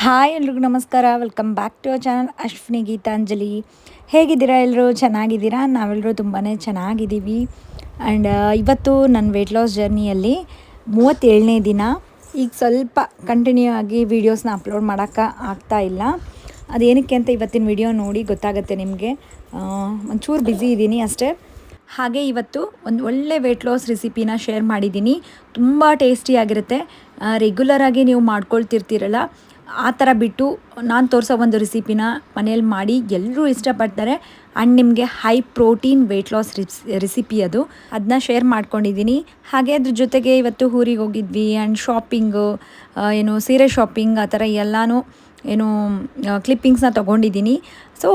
Hi ಎಲ್ರಿಗೂ ನಮಸ್ಕಾರ. Welcome back to our channel Ashwini Geetanjali. ಹೇಗಿದ್ದೀರಾ ಎಲ್ಲರೂ? ಚೆನ್ನಾಗಿದ್ದೀರಾ? ನಾವೆಲ್ಲರೂ ತುಂಬಾ ಚೆನ್ನಾಗಿದ್ದೀವಿ. ಆ್ಯಂಡ್ ಇವತ್ತು ನನ್ನ ವೆಯ್ಟ್ ಲಾಸ್ ಜರ್ನಿಯಲ್ಲಿ 37ನೇ ದಿನ. ಈಗ ಸ್ವಲ್ಪ ಕಂಟಿನ್ಯೂ ಆಗಿ ವೀಡಿಯೋಸ್ನ ಅಪ್ಲೋಡ್ ಮಾಡೋಕ್ಕೆ ಆಗ್ತಾ ಇಲ್ಲ. ಅದೇನಕ್ಕೆ ಅಂತ ಇವತ್ತಿನ ವಿಡಿಯೋ ನೋಡಿ ಗೊತ್ತಾಗುತ್ತೆ ನಿಮಗೆ. ಒಂಚೂರು ಬ್ಯುಸಿ ಇದ್ದೀನಿ ಅಷ್ಟೇ. ಹಾಗೆ ಇವತ್ತು ಒಂದು ಒಳ್ಳೆ ವೆಯ್ಟ್ ಲಾಸ್ ರೆಸಿಪಿನ ಶೇರ್ ಮಾಡಿದ್ದೀನಿ. ತುಂಬ ಟೇಸ್ಟಿಯಾಗಿರುತ್ತೆ. ರೆಗ್ಯುಲರಾಗಿ ನೀವು ಮಾಡ್ಕೊಳ್ತಿರ್ತೀರಲ್ಲ, ಆ ಥರ ಬಿಟ್ಟು ನಾನು ತೋರಿಸೋ ಒಂದು ರೆಸಿಪಿನ ಮನೇಲಿ ಮಾಡಿ ಎಲ್ಲರೂ ಇಷ್ಟಪಡ್ತಾರೆ. ಆ್ಯಂಡ್ ನಿಮಗೆ high protein weight loss recipe ಅದನ್ನ ಶೇರ್ ಮಾಡ್ಕೊಂಡಿದ್ದೀನಿ. ಹಾಗೆ ಅದ್ರ ಜೊತೆಗೆ ಇವತ್ತು ಊರಿಗೆ ಹೋಗಿದ್ವಿ ಆ್ಯಂಡ್ ಶಾಪಿಂಗು, ಸೀರೆ ಶಾಪಿಂಗ್ ಆ ಥರ ಎಲ್ಲನೂ ಕ್ಲಿಪ್ಪಿಂಗ್ಸ್ನ ತೊಗೊಂಡಿದ್ದೀನಿ. ಸೊ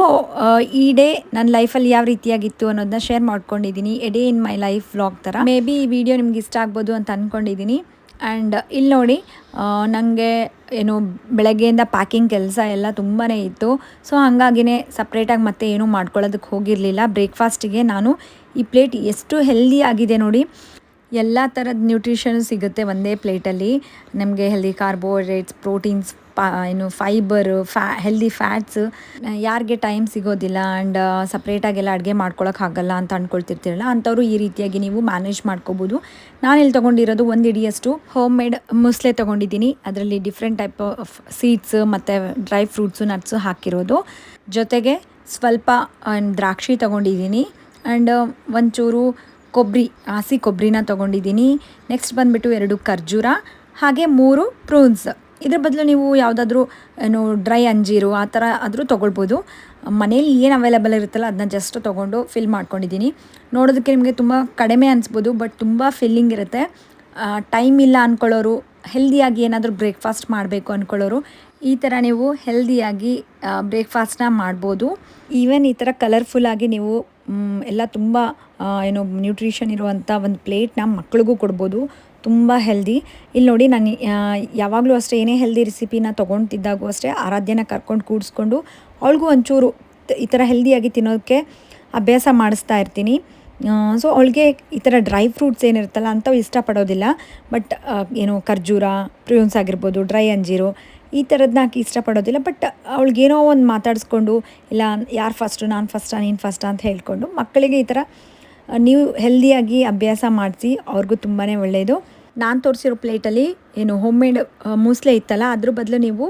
ಈ ಡೇ ನನ್ನ ಲೈಫಲ್ಲಿ ಯಾವ ರೀತಿಯಾಗಿತ್ತು ಅನ್ನೋದನ್ನ ಶೇರ್ ಮಾಡ್ಕೊಂಡಿದ್ದೀನಿ. A day in my life vlog ಥರ. ಮೇ ಬಿ ಈ ವಿಡಿಯೋ ನಿಮ್ಗೆ ಇಷ್ಟ ಆಗ್ಬೋದು ಅಂತ ಅಂದ್ಕೊಂಡಿದ್ದೀನಿ. ಆ್ಯಂಡ್ ಇಲ್ಲಿ ನೋಡಿ, ನನಗೆ ಬೆಳಗ್ಗೆಯಿಂದ ಪ್ಯಾಕಿಂಗ್ ಕೆಲಸ ಎಲ್ಲ ತುಂಬಾ ಇತ್ತು. ಸೊ ಹಾಗಾಗಿನೇ ಸಪ್ರೇಟಾಗಿ ಮತ್ತೆ ಏನೂ ಮಾಡ್ಕೊಳ್ಳೋದಕ್ಕೆ ಹೋಗಿರಲಿಲ್ಲ. ಬ್ರೇಕ್ಫಾಸ್ಟಿಗೆ ನಾನು ಈ ಪ್ಲೇಟ್ ಎಷ್ಟು ಹೆಲ್ದಿ ಆಗಿದೆ ನೋಡಿ. ಎಲ್ಲ ಥರದ ನ್ಯೂಟ್ರಿಷನ್ ಸಿಗುತ್ತೆ ಒಂದೇ ಪ್ಲೇಟಲ್ಲಿ. ನಮಗೆ healthy carbohydrates, proteins, fibre, healthy fats. ಯಾರಿಗೆ ಟೈಮ್ ಸಿಗೋದಿಲ್ಲ ಆ್ಯಂಡ್ ಸಪ್ರೇಟಾಗೆಲ್ಲ ಅಡುಗೆ ಮಾಡ್ಕೊಳಕ್ಕಾಗಲ್ಲ ಅಂತ ಅಂದ್ಕೊಳ್ತಿರ್ತೀರಲ್ಲ, ಅಂಥವ್ರು ಈ ರೀತಿಯಾಗಿ ನೀವು ಮ್ಯಾನೇಜ್ ಮಾಡ್ಕೋಬೋದು. ನಾನಿಲ್ಲಿ ತೊಗೊಂಡಿರೋದು 1 ಹಿಡಿಯಷ್ಟು ಹೋಮ್ ಮೇಡ್ ಮುಸ್ಲೆ ತೊಗೊಂಡಿದ್ದೀನಿ. ಅದರಲ್ಲಿ ಡಿಫ್ರೆಂಟ್ ಟೈಪ್ ಆಫ್ ಸೀಡ್ಸ್ ಮತ್ತು ಡ್ರೈ ಫ್ರೂಟ್ಸು, ನಟ್ಸು ಹಾಕಿರೋದು. ಜೊತೆಗೆ ಸ್ವಲ್ಪ ದ್ರಾಕ್ಷಿ ತೊಗೊಂಡಿದ್ದೀನಿ. ಆ್ಯಂಡ್ ಒಂಚೂರು ಹಸಿ ಕೊಬ್ಬರಿನ ತೊಗೊಂಡಿದ್ದೀನಿ. ನೆಕ್ಸ್ಟ್ ಬಂದುಬಿಟ್ಟು 2 ಖರ್ಜೂರ, ಹಾಗೆ 3 ಪ್ರೂನ್ಸ್. ಇದ್ರ ಬದಲು ನೀವು ಯಾವುದಾದ್ರೂ ಡ್ರೈ ಅಂಜೀರು ಆ ಥರ ಆದರೂ ತೊಗೊಳ್ಬೋದು. ಮನೇಲಿ ಏನು ಅವೈಲೇಬಲ್ ಇರುತ್ತಲ್ಲ ಅದನ್ನ ಜಸ್ಟ್ ತೊಗೊಂಡು ಫಿಲ್ ಮಾಡ್ಕೊಂಡಿದ್ದೀನಿ. ನೋಡೋದಕ್ಕೆ ನಿಮಗೆ ತುಂಬ ಕಡಿಮೆ ಅನಿಸ್ಬೋದು, ಬಟ್ ತುಂಬ ಫಿಲ್ಲಿಂಗ್ ಇರುತ್ತೆ. ಟೈಮ್ ಇಲ್ಲ ಅಂದ್ಕೊಳ್ಳೋರು, ಹೆಲ್ದಿಯಾಗಿ ಏನಾದರೂ ಬ್ರೇಕ್ಫಾಸ್ಟ್ ಮಾಡಬೇಕು ಅಂದ್ಕೊಳ್ಳೋರು ಈ ಥರ ನೀವು ಹೆಲ್ದಿಯಾಗಿ ಬ್ರೇಕ್ಫಾಸ್ಟ್ನ ಮಾಡ್ಬೋದು. ಈವನ್ ಈ ಥರ ಕಲರ್ಫುಲ್ಲಾಗಿ ನೀವು ಎಲ್ಲ ತುಂಬ ನ್ಯೂಟ್ರಿಷನ್ ಇರುವಂಥ ಒಂದು ಪ್ಲೇಟ್ನ ಮಕ್ಳಿಗೂ ಕೊಡ್ಬೋದು. ತುಂಬ ಹೆಲ್ದಿ. ಇಲ್ಲಿ ನೋಡಿ, ನಾನು ಯಾವಾಗಲೂ ಅಷ್ಟೇ ಏನೇ ಹೆಲ್ದಿ ರೆಸಿಪಿನ ತೊಗೊಳ್ತಿದ್ದಾಗೂ ಅಷ್ಟೇ ಆರಾಧ್ಯನ ಕರ್ಕೊಂಡು ಕೂಡಿಸ್ಕೊಂಡು ಅವಳಿಗೂ ಒಂಚೂರು ಈ ಥರ ಹೆಲ್ದಿಯಾಗಿ ತಿನ್ನೋದಕ್ಕೆ ಅಭ್ಯಾಸ ಮಾಡಿಸ್ತಾ ಇರ್ತೀನಿ. ಸೊ ಅವಳಿಗೆ ಈ ಥರ ಡ್ರೈ ಫ್ರೂಟ್ಸ್ ಏನಿರುತ್ತಲ್ಲ ಅಂಥವು ಇಷ್ಟಪಡೋದಿಲ್ಲ. ಬಟ್ ಖರ್ಜೂರ, ಪ್ಯೂನ್ಸ್ ಆಗಿರ್ಬೋದು, ಡ್ರೈ ಅಂಜೀರು ಈ ಥರದನ್ನ ಹಾಕಿ ಇಷ್ಟಪಡೋದಿಲ್ಲ. ಬಟ್ ಅವಳಿಗೇನೋ ಒಂದು ಮಾತಾಡಿಸ್ಕೊಂಡು, ಇಲ್ಲ ಯಾರು ಫಸ್ಟು, ನಾನು ಫಸ್ಟಾ ನೀನು ಫಸ್ಟಾ ಅಂತ ಹೇಳ್ಕೊಂಡು ಮಕ್ಕಳಿಗೆ ಈ ಥರ ನೀವು ಹೆಲ್ದಿಯಾಗಿ ಅಭ್ಯಾಸ ಮಾಡಿಸಿ, ಅವ್ರಿಗೂ ತುಂಬಾ ಒಳ್ಳೆಯದು. ನಾನು ತೋರಿಸಿರೋ ಪ್ಲೇಟಲ್ಲಿ ಹೋಮ್ ಮೇಡ್ ಮೂಸ್ಲೆ ಇತ್ತಲ್ಲ, ಅದ್ರ ಬದಲು ನೀವು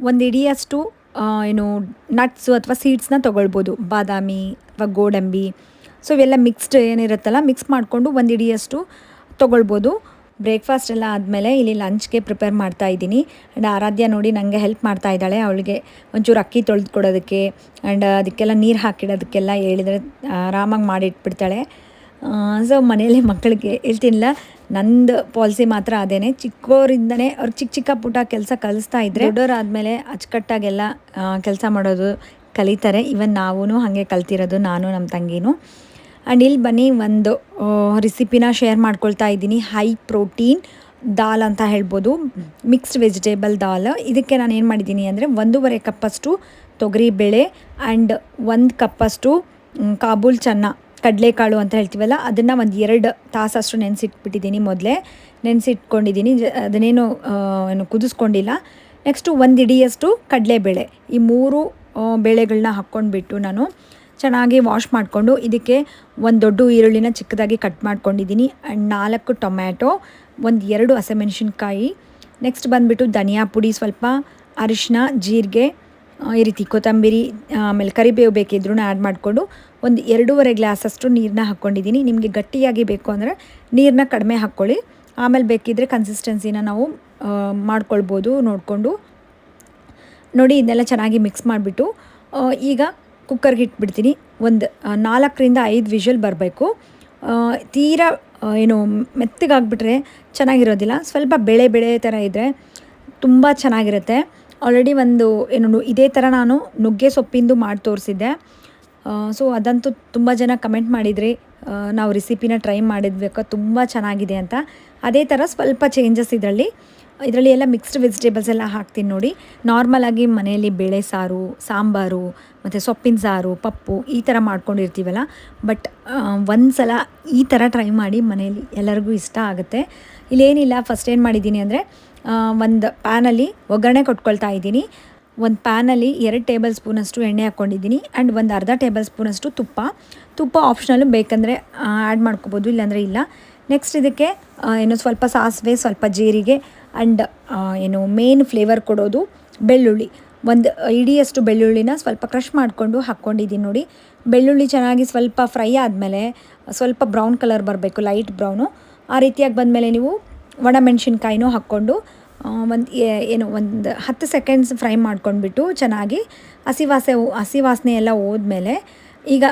1 ಹಿಡಿಯಷ್ಟು ನಟ್ಸು ಅಥವಾ ಸೀಡ್ಸ್ನ ತೊಗೊಳ್ಬೋದು. ಬಾದಾಮಿ ಅಥವಾ ಗೋಡಂಬಿ. ಸೊ ಇವೆಲ್ಲ ಮಿಕ್ಸ್ಡ್ ಏನಿರುತ್ತಲ್ಲ, ಮಿಕ್ಸ್ ಮಾಡಿಕೊಂಡು 1 ಹಿಡಿಯಷ್ಟು ತೊಗೊಳ್ಬೋದು. ಬ್ರೇಕ್ಫಾಸ್ಟ್ ಎಲ್ಲ ಆದಮೇಲೆ ಇಲ್ಲಿ ಲಂಚ್ಗೆ ಪ್ರಿಪೇರ್ ಮಾಡ್ತಾ ಇದ್ದೀನಿ. ಆ್ಯಂಡ್ ಆರಾಧ್ಯ ನೋಡಿ ನನಗೆ ಹೆಲ್ಪ್ ಮಾಡ್ತಾ ಇದ್ದಾಳೆ. ಅವಳಿಗೆ ಒಂಚೂರು ಅಕ್ಕಿ ತೊಳೆದು ಕೊಡೋದಕ್ಕೆ ಆ್ಯಂಡ್ ಅದಕ್ಕೆಲ್ಲ ನೀರು ಹಾಕಿಡೋದಕ್ಕೆಲ್ಲ ಹೇಳಿದರೆ ಆರಾಮಾಗಿ ಮಾಡಿಟ್ಬಿಡ್ತಾಳೆ. ಸೊ ಮನೇಲಿ ಮಕ್ಕಳಿಗೆ ಹೇಳ್ತೀನಿಲ್ಲ, ನಂದು ಪಾಲಿಸಿ ಮಾತ್ರ ಅದೇನೆ. ಚಿಕ್ಕವರಿಂದನೇ ಅವ್ರಿಗೆ ಚಿಕ್ಕ ಚಿಕ್ಕ ಪುಟ್ಟ ಕೆಲಸ ಕಲಿಸ್ತಾ ಇದ್ದರೆ ದೊಡ್ಡವರಾದಮೇಲೆ ಅಚ್ಚುಕಟ್ಟಾಗೆಲ್ಲ ಕೆಲಸ ಮಾಡೋದು ಕಲಿತಾರೆ. ಇವನ್ ನಾವೂ ಹಾಗೆ ಕಲ್ತಿರೋದು, ನಾನು ನಮ್ಮ ತಂಗಿನೂ. ಆ್ಯಂಡ್ ಇಲ್ಲಿ ಬನ್ನಿ, ಒಂದು ರೆಸಿಪಿನ ಶೇರ್ ಮಾಡ್ಕೊಳ್ತಾ ಇದ್ದೀನಿ. ಹೈ ಪ್ರೋಟೀನ್ ದಾಲ್ ಅಂತ ಹೇಳ್ಬೋದು, ಮಿಕ್ಸ್ಡ್ ವೆಜಿಟೇಬಲ್ ದಾಲ್. ಇದಕ್ಕೆ ನಾನು ಏನು ಮಾಡಿದ್ದೀನಿ ಅಂದರೆ 1.5 ಕಪ್ಪಷ್ಟು ತೊಗರಿಬೇಳೆ ಆ್ಯಂಡ್ 1 ಕಪ್ಪಷ್ಟು ಕಾಬೂಲ್ ಚನ್ನ, ಕಡಲೆಕಾಳು ಅಂತ ಹೇಳ್ತೀವಲ್ಲ, ಅದನ್ನು 2 ತಾಸಷ್ಟು ನೆನೆಸಿಟ್ಬಿಟ್ಟಿದ್ದೀನಿ. ಮೊದಲೇ ನೆನೆಸಿಟ್ಕೊಂಡಿದ್ದೀನಿ, ಅದನ್ನೇನು ಕುದಿಸ್ಕೊಂಡಿಲ್ಲ. ನೆಕ್ಸ್ಟು 1 ಹಿಡಿಯಷ್ಟು ಕಡಲೆಬೇಳೆ. ಈ 3 ಬೇಳೆಗಳನ್ನ ಹಾಕ್ಕೊಂಡ್ಬಿಟ್ಟು ನಾನು ಚೆನ್ನಾಗಿ ವಾಶ್ ಮಾಡಿಕೊಂಡು ಇದಕ್ಕೆ 1 ದೊಡ್ಡ ಈರುಳ್ಳಿನ ಚಿಕ್ಕದಾಗಿ ಕಟ್ ಮಾಡ್ಕೊಂಡಿದ್ದೀನಿ. ಆ್ಯಂಡ್ 4 ಟೊಮ್ಯಾಟೊ, 2 ಹಸಿಮೆಣಸಿನ್ಕಾಯಿ. ನೆಕ್ಸ್ಟ್ ಬಂದುಬಿಟ್ಟು ಧನಿಯಾ ಪುಡಿ, ಸ್ವಲ್ಪ ಅರಿಶಿನ, ಜೀರಿಗೆ, ಈ ರೀತಿ ಕೊತ್ತಂಬರಿ, ಆಮೇಲೆ ಕರಿಬೇವು ಬೇಕಿದ್ರೂ ಆ್ಯಡ್ ಮಾಡಿಕೊಂಡು 2.5 ಗ್ಲಾಸಷ್ಟು ನೀರನ್ನ ಹಾಕ್ಕೊಂಡಿದ್ದೀನಿ. ನಿಮಗೆ ಗಟ್ಟಿಯಾಗಿ ಬೇಕು ಅಂದರೆ ನೀರನ್ನ ಕಡಿಮೆ ಹಾಕ್ಕೊಳ್ಳಿ. ಆಮೇಲೆ ಬೇಕಿದ್ದರೆ ಕನ್ಸಿಸ್ಟೆನ್ಸಿನ ನಾವು ಮಾಡ್ಕೊಳ್ಬೋದು ನೋಡಿಕೊಂಡು. ನೋಡಿ, ಇದನ್ನೆಲ್ಲ ಚೆನ್ನಾಗಿ ಮಿಕ್ಸ್ ಮಾಡಿಬಿಟ್ಟು ಈಗ ಕುಕ್ಕರ್ಗೆ ಇಟ್ಬಿಡ್ತೀನಿ. 4ರಿಂದ 5 ವಿಷಲ್ ಬರಬೇಕು. ತೀರಾ ಮೆತ್ತಗಾಗ್ಬಿಟ್ರೆ ಚೆನ್ನಾಗಿರೋದಿಲ್ಲ. ಸ್ವಲ್ಪ ಬೇಳೆ ಥರ ಇದ್ದರೆ ತುಂಬ ಚೆನ್ನಾಗಿರುತ್ತೆ. ಆಲ್ರೆಡಿ ಇದೇ ಥರ ನಾನು ನುಗ್ಗೆ ಸೊಪ್ಪಿಂದು ಮಾಡಿ ತೋರಿಸಿದ್ದೆ. ಸೊ ಅದಂತೂ ತುಂಬ ಜನ ಕಮೆಂಟ್ ಮಾಡಿದ್ರಿ, ನಾವು ರೆಸಿಪಿನ ಟ್ರೈ ಮಾಡಿದ್ಬೇಕು, ತುಂಬ ಚೆನ್ನಾಗಿದೆ ಅಂತ. ಅದೇ ಥರ ಸ್ವಲ್ಪ ಚೇಂಜಸ್ ಇದರಲ್ಲಿ ಎಲ್ಲ ಮಿಕ್ಸ್ಡ್ ವೆಜಿಟೇಬಲ್ಸ್ ಎಲ್ಲ ಹಾಕ್ತೀನಿ ನೋಡಿ. ನಾರ್ಮಲಾಗಿ ಮನೆಯಲ್ಲಿ ಬೇಳೆ ಸಾರು, ಸಾಂಬಾರು ಮತ್ತು ಸೊಪ್ಪಿನ ಸಾರು, ಪಪ್ಪು ಈ ಥರ ಮಾಡ್ಕೊಂಡಿರ್ತೀವಲ್ಲ, ಬಟ್ ಒಂದು ಸಲ ಈ ಥರ ಟ್ರೈ ಮಾಡಿ, ಮನೇಲಿ ಎಲ್ಲರಿಗೂ ಇಷ್ಟ ಆಗುತ್ತೆ. ಇಲ್ಲೇನಿಲ್ಲ, ಫಸ್ಟ್ ಏನು ಮಾಡಿದ್ದೀನಿ ಅಂದರೆ ಒಂದು ಪ್ಯಾನಲ್ಲಿ ಒಗ್ಗರಣೆ ಕೊಟ್ಕೊಳ್ತಾ ಇದ್ದೀನಿ. ಒಂದು ಪ್ಯಾನಲ್ಲಿ 2 ಟೇಬಲ್ ಸ್ಪೂನಷ್ಟು ಎಣ್ಣೆ ಹಾಕ್ಕೊಂಡಿದ್ದೀನಿ ಆ್ಯಂಡ್ ಒಂದು ಅರ್ಧ ಟೇಬಲ್ ಸ್ಪೂನಷ್ಟು ತುಪ್ಪ ಆಪ್ಷನಲ್ಲು ಬೇಕಂದರೆ ಆ್ಯಡ್ ಮಾಡ್ಕೋಬೋದು, ಇಲ್ಲಾಂದರೆ ಇಲ್ಲ. ನೆಕ್ಸ್ಟ್ ಇದಕ್ಕೆ ಏನು ಸ್ವಲ್ಪ ಸಾಸಿವೆ, ಸ್ವಲ್ಪ ಜೀರಿಗೆ ಆ್ಯಂಡ್ ಏನು ಮೇನ್ ಫ್ಲೇವರ್ ಕೊಡೋದು ಬೆಳ್ಳುಳ್ಳಿ. ಒಂದು ಇಡಿಯಷ್ಟು ಬೆಳ್ಳುಳ್ಳಿನ ಸ್ವಲ್ಪ ಕ್ರಷ್ ಮಾಡಿಕೊಂಡು ಹಾಕ್ಕೊಂಡಿದ್ದೀನಿ ನೋಡಿ. ಬೆಳ್ಳುಳ್ಳಿ ಚೆನ್ನಾಗಿ ಸ್ವಲ್ಪ ಫ್ರೈ ಆದಮೇಲೆ ಸ್ವಲ್ಪ ಬ್ರೌನ್ ಕಲರ್ ಬರಬೇಕು, ಲೈಟ್ ಬ್ರೌನು. ಆ ರೀತಿಯಾಗಿ ಬಂದಮೇಲೆ ನೀವು ಒಣಮೆಣ್ಸಿನ್ಕಾಯಿನೂ ಹಾಕ್ಕೊಂಡು ಒಂದು 10 ಸೆಕೆಂಡ್ಸ್ ಫ್ರೈ ಮಾಡ್ಕೊಂಡ್ಬಿಟ್ಟು ಚೆನ್ನಾಗಿ ಹಸಿ ವಾಸನೆ ಎಲ್ಲ ಹೋದ್ಮೇಲೆ ಈಗ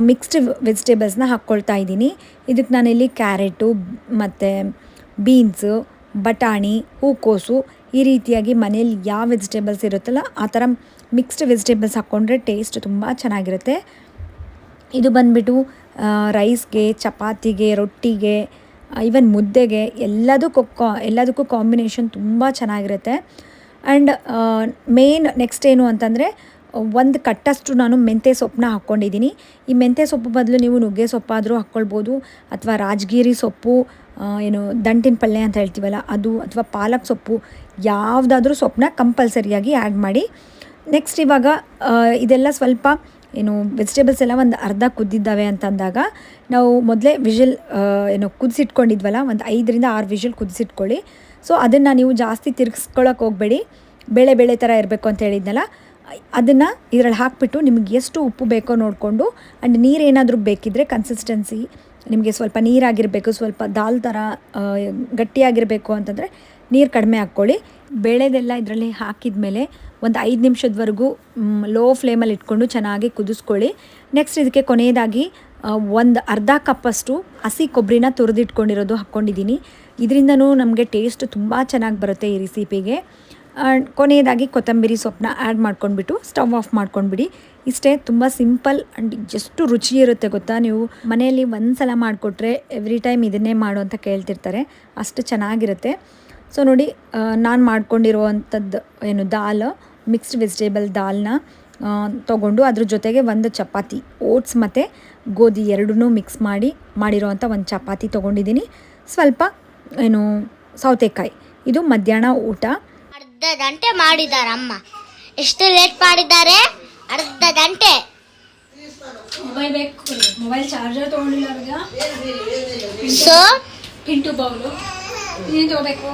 ಮಿಕ್ಸ್ಡ್ ವೆಜಿಟೇಬಲ್ಸ್ನ ಹಾಕ್ಕೊಳ್ತಾ ಇದ್ದೀನಿ. ಇದಕ್ಕೆ ನಾನಿಲ್ಲಿ ಕ್ಯಾರೆಟು ಮತ್ತು ಬೀನ್ಸು, ಬಟಾಣಿ, ಹೂಕೋಸು ಈ ರೀತಿಯಾಗಿ ಮನೇಲಿ ಯಾವ ವೆಜಿಟೇಬಲ್ಸ್ ಇರುತ್ತಲ್ಲ ಆ ಥರ ಮಿಕ್ಸ್ಡ್ ವೆಜಿಟೇಬಲ್ಸ್ ಹಾಕ್ಕೊಂಡ್ರೆ ಟೇಸ್ಟ್ ತುಂಬ ಚೆನ್ನಾಗಿರುತ್ತೆ. ಇದು ಬಂದುಬಿಟ್ಟು ರೈಸ್ಗೆ, ಚಪಾತಿಗೆ, ರೊಟ್ಟಿಗೆ, ಈವನ್ ಮುದ್ದೆಗೆ ಎಲ್ಲದಕ್ಕೂ ಕಾಂಬಿನೇಷನ್ ತುಂಬ ಚೆನ್ನಾಗಿರುತ್ತೆ. ಆ್ಯಂಡ್ ನೆಕ್ಸ್ಟ್ ಏನು ಅಂತಂದರೆ ಒಂದು ಕಟ್ಟಷ್ಟು ನಾನು ಮೆಂತ್ಯ ಸೊಪ್ಪನ್ನ ಹಾಕ್ಕೊಂಡಿದ್ದೀನಿ. ಈ ಮೆಂತ್ಯ ಸೊಪ್ಪು ಬದಲು ನೀವು ನುಗ್ಗೆ ಸೊಪ್ಪಾದರೂ ಹಾಕ್ಕೊಳ್ಬೋದು, ಅಥವಾ ರಾಜಗಿರಿ ಸೊಪ್ಪು, ದಂಟಿನ ಪಲ್ಯ ಅಂತ ಹೇಳ್ತೀವಲ್ಲ ಅದು, ಅಥವಾ ಪಾಲಕ್ ಸೊಪ್ಪು, ಯಾವುದಾದ್ರೂ ಸೊಪ್ಪನ್ನ ಕಂಪಲ್ಸರಿಯಾಗಿ ಆ್ಯಡ್ ಮಾಡಿ. ನೆಕ್ಸ್ಟ್ ಇವಾಗ ಇದೆಲ್ಲ ಸ್ವಲ್ಪ ವೆಜಿಟೇಬಲ್ಸ್ ಎಲ್ಲ ಒಂದು ಅರ್ಧ ಕುದ್ದಿದ್ದಾವೆ ಅಂತಂದಾಗ ನಾವು ಮೊದಲೇ ವಿಷಲ್ ಕುದಿಸಿಟ್ಕೊಂಡಿದ್ವಲ್ಲ, ಒಂದು 5ರಿಂದ 6 ವಿಷಲ್ ಕುದಿಸಿಟ್ಕೊಳ್ಳಿ. ಸೊ ಅದನ್ನು ನೀವು ಜಾಸ್ತಿ ತಿರ್ಗಿಸ್ಕೊಳ್ಳೋಕೆ ಹೋಗಬೇಡಿ, ಬೇಳೆ ಥರ ಇರಬೇಕು ಅಂತ ಹೇಳಿದ್ನಲ್ಲ, ಅದನ್ನು ಇದರಲ್ಲಿ ಹಾಕಿಬಿಟ್ಟು ನಿಮಗೆ ಎಷ್ಟು ಉಪ್ಪು ಬೇಕೋ ನೋಡಿಕೊಂಡು, ಆ್ಯಂಡ್ ನೀರೇನಾದರೂ ಬೇಕಿದ್ದರೆ ಕನ್ಸಿಸ್ಟೆನ್ಸಿ ನಿಮಗೆ ಸ್ವಲ್ಪ ನೀರಾಗಿರಬೇಕು, ಸ್ವಲ್ಪ ದಾಲ್ ಥರ ಗಟ್ಟಿಯಾಗಿರಬೇಕು ಅಂತಂದರೆ ನೀರು ಕಡಿಮೆ ಹಾಕ್ಕೊಳ್ಳಿ. ಬೇಳೆದೆಲ್ಲ ಇದರಲ್ಲಿ ಹಾಕಿದ ಮೇಲೆ ಒಂದು 5 ನಿಮಿಷದವರೆಗೂ ಲೋ ಫ್ಲೇಮಲ್ಲಿ ಇಟ್ಕೊಂಡು ಚೆನ್ನಾಗಿ ಕುದಿಸ್ಕೊಳ್ಳಿ. ನೆಕ್ಸ್ಟ್ ಇದಕ್ಕೆ ಕೊನೆಯದಾಗಿ ಒಂದು ಅರ್ಧ ಕಪ್ಪಷ್ಟು ಹಸಿ ಕೊಬ್ಬರಿನ ತುರಿದಿಟ್ಕೊಂಡಿರೋದು ಹಾಕ್ಕೊಂಡಿದ್ದೀನಿ. ಇದರಿಂದನೂ ನಮಗೆ ಟೇಸ್ಟ್ ತುಂಬ ಚೆನ್ನಾಗಿ ಬರುತ್ತೆ ಈ ರೆಸಿಪಿಗೆ. ಕೊನೆಯದಾಗಿ ಕೊತ್ತಂಬರಿ ಸೊಪ್ಪನ್ನ ಆ್ಯಡ್ ಮಾಡ್ಕೊಂಡ್ಬಿಟ್ಟು ಸ್ಟವ್ ಆಫ್ ಮಾಡ್ಕೊಂಡ್ಬಿಡಿ. ಇಷ್ಟೇ, ತುಂಬ ಸಿಂಪಲ್ ಆ್ಯಂಡ್ ಎಷ್ಟು ರುಚಿ ಇರುತ್ತೆ ಗೊತ್ತಾ. ನೀವು ಮನೆಯಲ್ಲಿ ಒಂದು ಸಲ ಮಾಡಿಕೊಟ್ರೆ ಎವ್ರಿ ಟೈಮ್ ಇದನ್ನೇ ಮಾಡು ಅಂತ ಕೇಳ್ತಿರ್ತಾರೆ, ಅಷ್ಟು ಚೆನ್ನಾಗಿರುತ್ತೆ. ಸೊ ನೋಡಿ, ನಾನು ಮಾಡ್ಕೊಂಡಿರುವಂಥದ್ದು ದಾಲ್, ಮಿಕ್ಸ್ಡ್ ವೆಜಿಟೇಬಲ್ ದಾಲ್ನ ತೊಗೊಂಡು ಅದ್ರ ಜೊತೆಗೆ ಒಂದು ಚಪಾತಿ, ಓಟ್ಸ್ ಮತ್ತು ಗೋಧಿ ಎರಡನ್ನೂ ಮಿಕ್ಸ್ ಮಾಡಿರೋವಂಥ ಒಂದು ಚಪಾತಿ ತೊಗೊಂಡಿದ್ದೀನಿ. ಸ್ವಲ್ಪ ಸೌತೆಕಾಯಿ. ಇದು ಮಧ್ಯಾಹ್ನ ಊಟ. ಅರ್ಧ ಗಂಟೆ ಮಾಡಿದ್ದಾರೆ ಅಮ್ಮ. ಎಷ್ಟು ಲೇಟ್ ಮಾಡಿದ್ದಾರೆ? ಅರ್ಧ ಗಂಟೆ. ಮೊಬೈಲ್ ಚಾರ್ಜರ್ ತೊಗೊಂಡಿಲ್ಲ. ಸೊ ಪಿಂಟು ಬೌಲು ನೀನು ತಗೋಬೇಕು.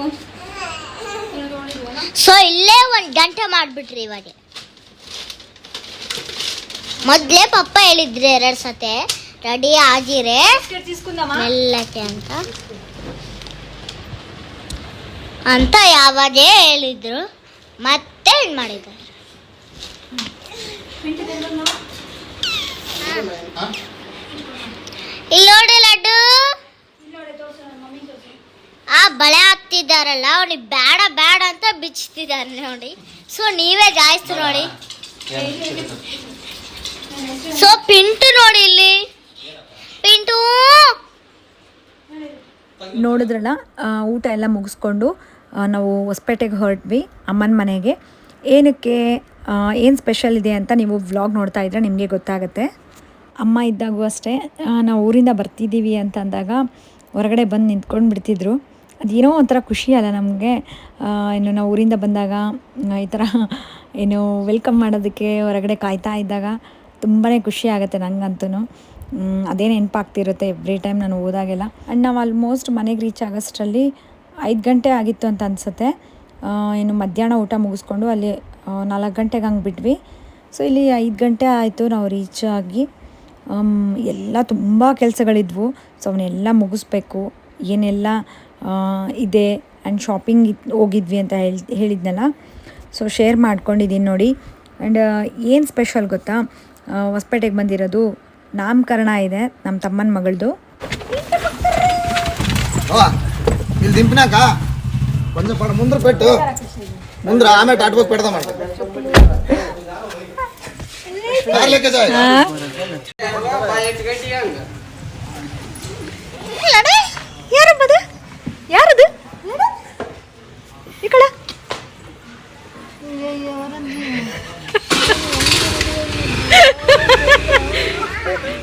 ಸೊ ಇಲ್ಲೇ 1 ಗಂಟೆ ಮಾಡಿಬಿಟ್ರಿ. ಇವಾಗ ಮೊದಲೇ ಪಪ್ಪ ಹೇಳಿದ್ರೆ 2 ಸತೆ ರೆಡಿ ಆಗಿರೆ ಮೆಲ್ಲಕ್ಕೆ ಅಂತ ಯಾವಾಗೇ ಹೇಳಿದ್ರು, ಮತ್ತೆ ಏನು ಮಾಡಿದ್ದಾರೆ. ಇಲ್ಲಿ ನೋಡಿ ಲಡ್ಡು, ಆ ಬಳೆ ಹಾಕ್ತಿದ್ದಾರಲ್ಲ ಅವನಿಗೆ ಬೇಡ ಅಂತ ಬಿಚ್ತಿದ್ದಾರೆ ನೋಡಿ. ಸೊ ನೀವೇ ಜಾಯಿಸ್ತು ನೋಡಿ. ಸೊ ಪಿಂಟು ನೋಡಿ, ಇಲ್ಲಿ ಪಿಂಟು ನೋಡಿದ್ರಲ್ಲ. ಊಟ ಎಲ್ಲ ಮುಗಿಸ್ಕೊಂಡು ನಾವು ಹೊಸಪೇಟೆಗೆ ಹೊರಟ್ವಿ, ಅಮ್ಮನ ಮನೆಗೆ. ಏನಕ್ಕೆ, ಏನು ಸ್ಪೆಷಲ್ ಇದೆ ಅಂತ ನೀವು ವ್ಲಾಗ್ ನೋಡ್ತಾ ಇದ್ರೆ ನಿಮಗೆ ಗೊತ್ತಾಗುತ್ತೆ. ಅಮ್ಮ ಇದ್ದಾಗೂ ಅಷ್ಟೇ, ನಾವು ಊರಿಂದ ಬರ್ತಿದ್ದೀವಿ ಅಂತ ಅಂದಾಗ ಹೊರಗಡೆ ಬಂದು ನಿಂತ್ಕೊಂಡು ಬಿಡ್ತಿದ್ರು. ಅದೇನೋ ಒಂಥರ ಖುಷಿ ಅಲ್ಲ ನಮಗೆ. ನಾವು ಊರಿಂದ ಬಂದಾಗ ಈ ಥರ ವೆಲ್ಕಮ್ ಮಾಡೋದಕ್ಕೆ ಹೊರಗಡೆ ಕಾಯ್ತಾ ಇದ್ದಾಗ ತುಂಬಾ ಖುಷಿ ಆಗುತ್ತೆ ನನಗಂತೂ. ಅದೇ ನೆನಪಾಗ್ತಿರುತ್ತೆ ಎವ್ರಿ ಟೈಮ್ ನಾನು ಹೋದಾಗೆಲ್ಲ. ಆ್ಯಂಡ್ ನಾವು ಆಲ್ಮೋಸ್ಟ್ ಮನೆಗೆ ರೀಚ್ ಆಗೋಷ್ಟರಲ್ಲಿ 5 ಗಂಟೆ ಆಗಿತ್ತು ಅಂತ ಅನಿಸುತ್ತೆ. ಮಧ್ಯಾಹ್ನ ಊಟ ಮುಗಿಸ್ಕೊಂಡು ಅಲ್ಲಿ 4 ಗಂಟೆಗೆ ಹಂಗೆ ಬಿಟ್ವಿ. ಸೊ ಇಲ್ಲಿ 5 ಗಂಟೆ ಆಯಿತು ನಾವು ರೀಚ್ ಆಗಿ. ಎಲ್ಲ ತುಂಬ ಕೆಲಸಗಳಿದ್ವು. ಸೊ ಅವನ್ನೆಲ್ಲ ಮುಗಿಸ್ಬೇಕು, ಏನೆಲ್ಲ ಇದೆ. ಆ್ಯಂಡ್ ಶಾಪಿಂಗ್ ಹೋಗಿದ್ವಿ ಅಂತ ಹೇಳಿದ್ನಲ್ಲ, ಸೊ ಶೇರ್ ಮಾಡ್ಕೊಂಡಿದ್ದೀನಿ ನೋಡಿ. ಆ್ಯಂಡ್ ಏನು ಸ್ಪೆಷಲ್ ಗೊತ್ತಾ, ಹೊಸಪೇಟೆಗೆ ಬಂದಿರೋದು ನಾಮಕರಣ ಇದೆ ನಮ್ಮ ತಮ್ಮನ ಮಗಳದು. ಇಲ್ಲಿ ದಿಂಪಿನಾಕ కొంచెం పడ ముందర పెట్టు, ముందర ఆమె అటుపక్క పెడదామంట. ಯಾರದು ಈ ಕಡೆ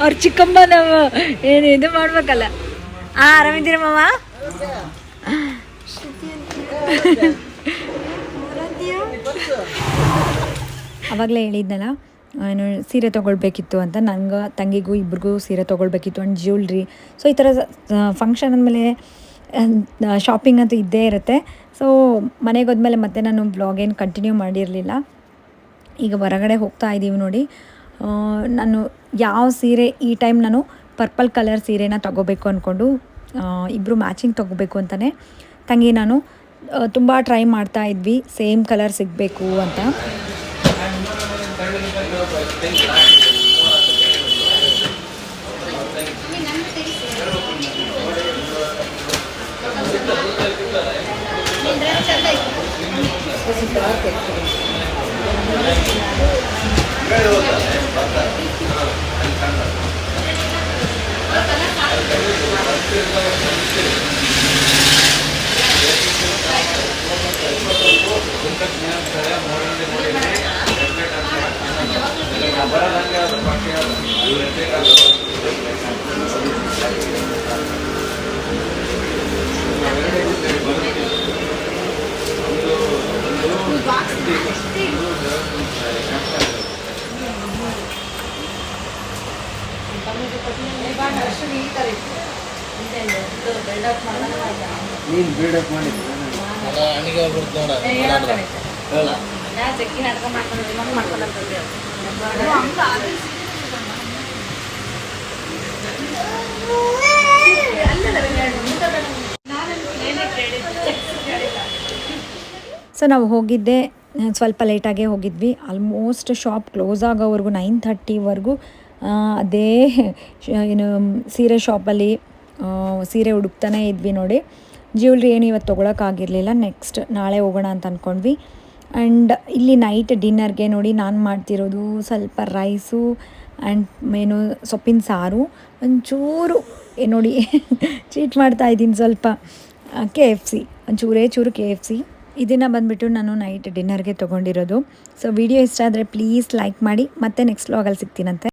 ಅವ್ರ ಚಿಕ್ಕಮ್ಮ ನಾವು ಏನು ಇದು ಮಾಡ್ಬೇಕಲ್ಲ. ಆರಾಮಿದ್ದೀರ ಮಾವ? ಆವಾಗಲೇ ಹೇಳಿದ್ನಲ್ಲ ಏನು ಸೀರೆ ತೊಗೊಳ್ಬೇಕಿತ್ತು ಅಂತ, ನಂಗೆ ತಂಗಿಗೂ ಇಬ್ರಿಗೂ ಸೀರೆ ತೊಗೊಳ್ಬೇಕಿತ್ತು ಆ್ಯಂಡ್ ಜ್ಯುವೆಲ್ರಿ. ಸೊ ಈ ಥರ ಫಂಕ್ಷನ್ ಅಂದಮೇಲೆ ಶಾಪಿಂಗ್ ಅಂತೂ ಇದ್ದೇ ಇರುತ್ತೆ. ಸೊ ಮನೆಗೆ ಹೋದ್ಮೇಲೆ ಮತ್ತೆ ನಾನು ಬ್ಲಾಗ್ ಏನು ಕಂಟಿನ್ಯೂ ಮಾಡಿರಲಿಲ್ಲ. ಈಗ ಹೊರಗಡೆ ಹೋಗ್ತಾ ಇದ್ದೀವಿ ನೋಡಿ. ನಾನು ಯಾವ ಸೀರೆ ಈ ಟೈಮ್ ನಾನು ಪರ್ಪಲ್ ಕಲರ್ ಸೀರೆನ ತೊಗೋಬೇಕು ಅಂದ್ಕೊಂಡು ಇಬ್ಬರು ಮ್ಯಾಚಿಂಗ್ ತೊಗೋಬೇಕು ಅಂತಲೇ ತಂಗಿ ನಾನು ತುಂಬ ಟ್ರೈ ಮಾಡ್ತಾ ಇದ್ವಿ ಸೇಮ್ ಕಲರ್ ಸಿಗಬೇಕು ಅಂತ. ನೀನು ಬಿಲ್ಡಪ್ ಮಾಡಿ ಸೊ ನಾವು ಹೋಗಿದ್ದೆ ಸ್ವಲ್ಪ ಲೇಟಾಗೇ ಹೋಗಿದ್ವಿ. ಆಲ್ಮೋಸ್ಟ್ ಶಾಪ್ ಕ್ಲೋಸ್ ಆಗೋವರೆಗೂ 9:30ವರೆಗೂ ಅದೇ ಏನು ಸೀರೆ ಶಾಪಲ್ಲಿ ಸೀರೆ ಹುಡುಕ್ತಾನೆ ಇದ್ವಿ ನೋಡಿ. ಜ್ಯುವೆಲ್ರಿ ಏನು ಇವತ್ತು ತೊಗೊಳಕ್ಕಾಗಿರಲಿಲ್ಲ, ನೆಕ್ಸ್ಟ್ ನಾಳೆ ಹೋಗೋಣ ಅಂತ ಅಂದ್ಕೊಂಡ್ವಿ. ಆ್ಯಂಡ್ ಇಲ್ಲಿ ನೈಟ್ ಡಿನ್ನರ್ಗೆ ನೋಡಿ ನಾನು ಮಾಡ್ತಿರೋದು ಸ್ವಲ್ಪ ರೈಸು ಆ್ಯಂಡ್ ಏನು ಸೊಪ್ಪಿನ ಸಾರು, ಒಂಚೂರು ನೋಡಿ ಚೀಟ್ ಮಾಡ್ತಾ ಇದ್ದೀನಿ ಸ್ವಲ್ಪ KFC, ಚೂರು KFC ಇದನ್ನು ಬಂದುಬಿಟ್ಟು ನಾನು ನೈಟ್ ಡಿನ್ನರ್ಗೆ ತೊಗೊಂಡಿರೋದು. ಸೊ ವಿಡಿಯೋ ಇಷ್ಟ ಆದರೆ ಪ್ಲೀಸ್ ಲೈಕ್ ಮಾಡಿ, ಮತ್ತೆ ನೆಕ್ಸ್ಟ್ ವ್ಲಾಗಲ್ಲಿ ಸಿಗ್ತೀನಂತೆ.